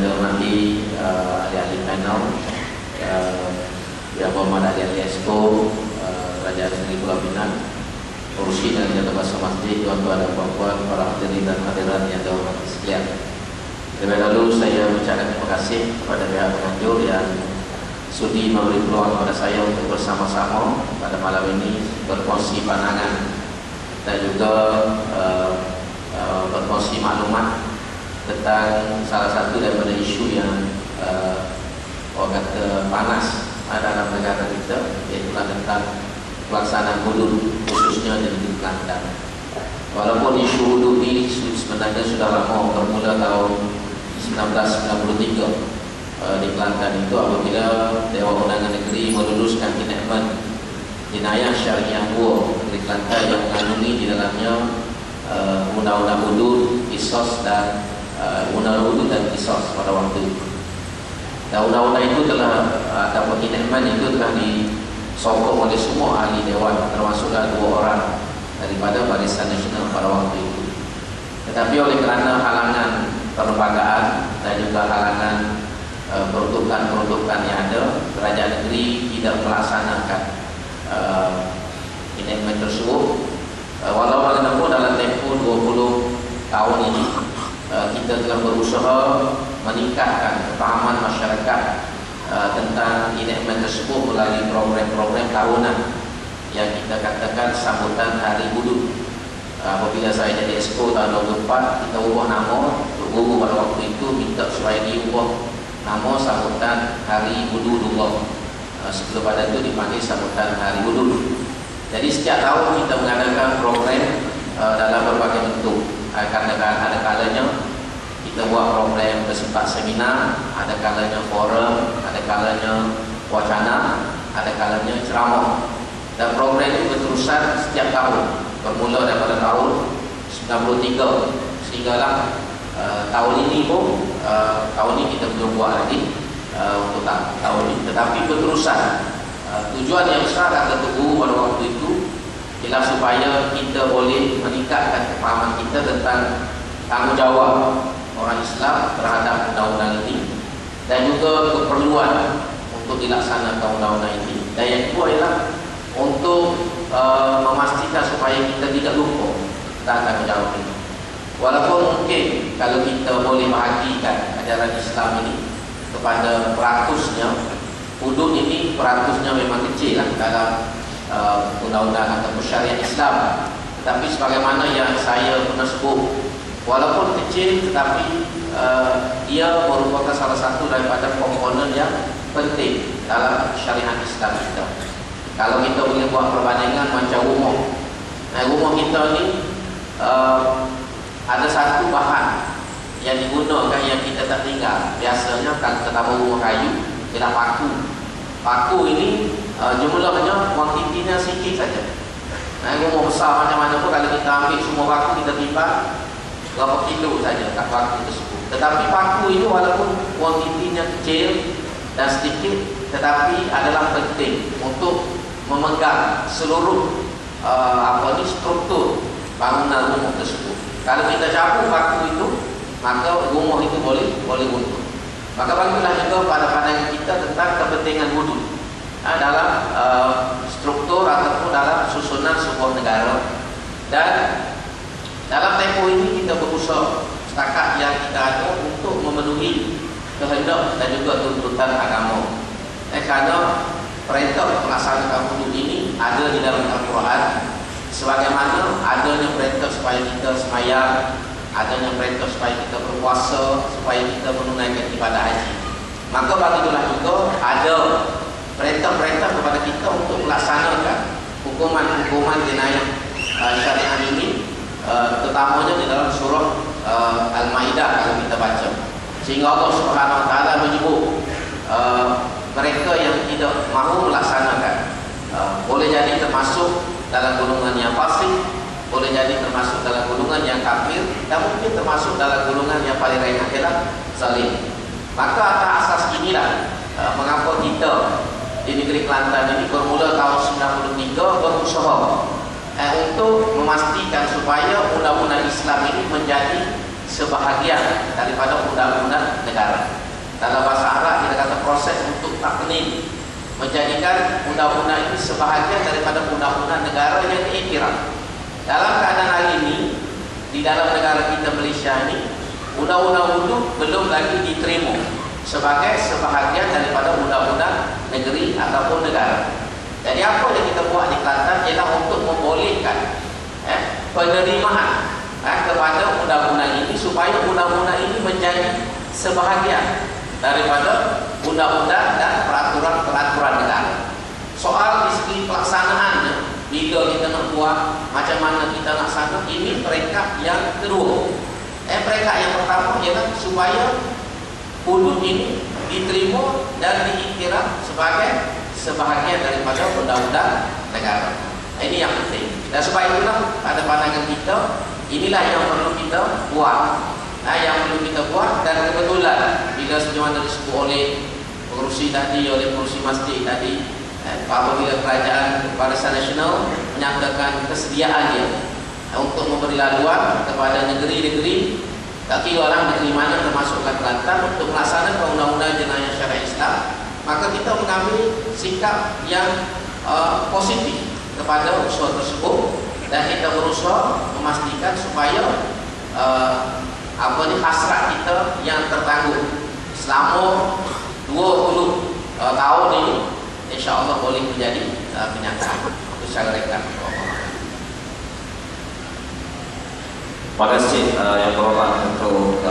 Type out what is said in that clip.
yang dihormati ahli-ahli panel, Yang Berhormat ahli-ahli Exco, Kerajaan Negeri Pulau Pinang, Urusi dan Jatuh Bahasa Masjid, tuan-tuan dan puan-puan, para hadirin dan hadirat yang dihormati sekalian. Terlebih dahulu saya mengucapkan terima kasih kepada pihak penganjur yang sudi memberi peluang kepada saya untuk bersama-sama pada malam ini berkongsi pandangan dan juga berkongsi maklumat tentang salah satu daripada isu yang orang kata panas dalam negara kita, iaitu tentang pelaksanaan hudud khususnya di negeri Kelantan. Walaupun isu hudud ini sebenarnya sudah lama, bermula tahun 1993 di Kelantan itu apabila Dewan Undangan Negeri meluluskan enakmen Jenayah Syariah 2 negeri Kelantan yang mengandungi di dalamnya undang-undang hudud, kisos dan undang-undang hudud dan kisos pada waktu itu. Dan undang-undang itu telah atau enakmen itu telah disokong oleh semua ahli dewan, termasuklah 2 orang daripada Barisan Nasional pada waktu itu. Tetapi oleh kerana halangan perlembagaan dan juga halangan peruntukan-peruntukan yang ada, kerajaan negeri tidak melaksanakan enakmen tersebut. Walau bagaimanapun dalam tempoh 20 tahun ini kita telah berusaha meningkatkan kefahaman masyarakat tentang enakmen tersebut melalui program-program tahunan yang kita katakan sambutan Hari Hudud. Apabila saya jadi Exco tahun 2004, kita ubah nama untuk guru pada waktu itu, minta supaya diubah nama sambutan Hari Hududullah. Sebelum pada itu dipanggil sambutan Hari Hudud. Jadi setiap tahun kita mengadakan program dalam berbagai bentuk. Ada kalanya kita buat program bersifat seminar, ada kalanya forum, ada kalanya wacana, ada kalanya ceramah. Dan program itu berterusan setiap tahun, bermula daripada tahun 93 sehinggalah tahun ini pun tahun ini kita belum buat lagi untuk tahun ini, tetapi berterusan. Tujuan yang besar kata guru pada waktu itu ialah supaya kita boleh meningkatkan kefahaman kita tentang tanggungjawab orang Islam terhadap undang-undang ini dan juga keperluan untuk dilaksanakan undang-undang ini. Dan yang kedua ialah untuk memastikan supaya kita tidak lupa tentang tanggungjawab ini. Walaupun mungkin kalau kita boleh bahagikan ajaran Islam ini kepada peratusnya, hudud ini peratusnya memang kecil lah dalam undang-undang atau syariat Islam. Tetapi sebagaimana yang saya pernah sebut, walaupun kecil tetapi dia merupakan salah satu daripada komponen yang penting dalam syariat Islam kita. Kalau kita boleh buat perbandingan macam rumah, rumah kita ni ada satu bahan yang digunakan yang kita tak tinggal. Biasanya kalau kita tahu rumah kayu ialah paku. Paku ini jumlahnya kuantitinya sikit saja. Rumah besar macam-mana pun kalau kita ambil semua paku, kita timbang berapa kilo saja kat paku tersebut. Tetapi paku itu walaupun kuantitinya kecil dan sedikit, tetapi adalah penting untuk memegang seluruh struktur bangunan rumah tersebut. Kalau kita cabut paku itu, maka rumah itu boleh runtuh. Maka bagilah juga pada pandangan kita tentang kepentingan hudud dalam struktur ataupun dalam susunan sebuah negara. Dan dalam tempoh ini kita berusaha setakat yang kita ada untuk memenuhi kehendak dan juga tuntutan agama. Kerana perintah pelaksanaan hudud ini ada di dalam Al-Quran, sebagaimana adanya perintah supaya kita sembahyang, adanya perintah supaya kita berpuasa, supaya kita menunaikan ibadah haji. Maka bagitulah juga ada perintah-perintah kepada kita untuk melaksanakan hukuman-hukuman jenayah syariah ini, terutamanya di dalam surah Al-Maidah kalau kita baca. Sehingga Allah Subhanahu Wa Taala menyebut mereka yang tidak mahu melaksanakan boleh jadi termasuk dalam golongan yang fasik, boleh jadi termasuk dalam golongan yang kafir, dan mungkin termasuk dalam golongan yang paling rendah ialah zalim. Maka atas asas inilah mengapa kita di negeri Kelantan ini bermula tahun 93 berusaha untuk memastikan supaya undang-undang Islam ini menjadi sebahagian daripada undang-undang negara. dalam bahasa Arab kita kata proses untuk taknim, menjadikan undang-undang ini sebahagian daripada undang-undang negara yang diiktiraf. Dalam keadaan hari ini, di dalam negara kita Malaysia ini, undang-undang wudu belum lagi diterima sebagai sebahagian daripada undang-undang negeri ataupun negara. Jadi apa yang kita buat di Kelantan ialah untuk membolehkan penerimaan kepada undang-undang ini, supaya undang-undang ini menjadi sebahagian daripada undang-undang dan peraturan-peraturan negara. Soal di segi pelaksanaannya, bila kita nak buat, macam mana kita nak sana, ini peringkat yang kedua. Peringkat yang pertama ialah supaya hudud ini diterima dan diiktiraf sebagai sebahagian daripada undang-undang negara. Ini yang penting. Dan sebab itulah pada pandangan kita, inilah yang perlu kita buat. Yang perlu kita buat, dan kebetulan bila sebagaimana disebut oleh pengerusi tadi, oleh pengerusi masjid tadi, apabila Kerajaan Barisan Nasional menyatakan kesediaannya untuk memberi laluan kepada negeri-negeri, tak kira orang negeri mana termasukkan Kelantan, untuk melaksanakan undang-undang jenayah syariah Islam, maka kita mengambil sikap yang positif kepada usaha tersebut, dan kita berusaha memastikan supaya hasrat kita yang tertangguh selama 20 tahun ini insya-Allah boleh menjadi kenyataan. Itu secara ringkas. Terima kasih yang berhormat untuk